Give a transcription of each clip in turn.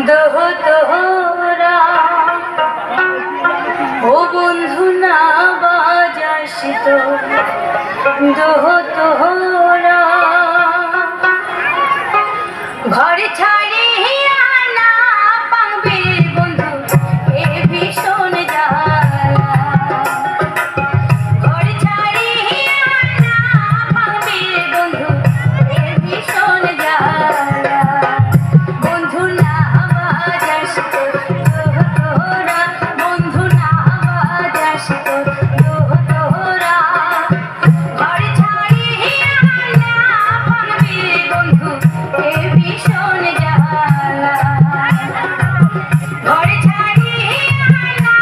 দোহ তোরা ও বন্ধু না বাজাস তো দোহ তোরা ঘর ছাড়িয়া না পাবে বন্ধু এ ভীষণ জ্বালা ঘর ছাড়িয়া না পাবে বন্ধু এ ভীষণ জ্বালা বন্ধু না বাজাস তো দোহ তোরা বন্ধু না বাজাস তো দোহ তোরা ঘর ছাড়িয়া না পাবে বন্ধু এ ভীষণ জ্বালা ঘর ছাড়িয়া না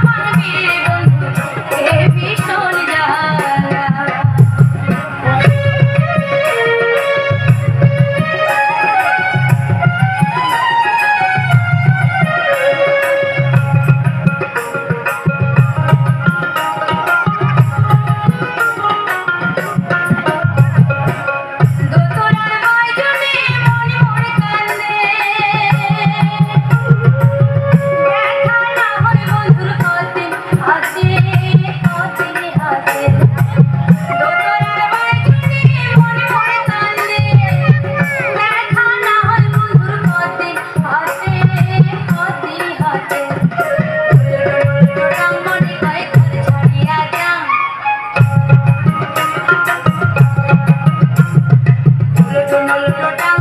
পাবে বন্ধু এ ভীষণ জ্বালা দোতরার বয়জনে মনে মনে কান্দে দেখা না হয় বন্ধুর কতে হাতে কতে হাতে দোতরার বয়জনে মনে মনে কান্দে দেখা না হয় বন্ধুর কতে হাতে কতে হাতে রং মনে কয় ঘর ছাড়িয়া যা টাং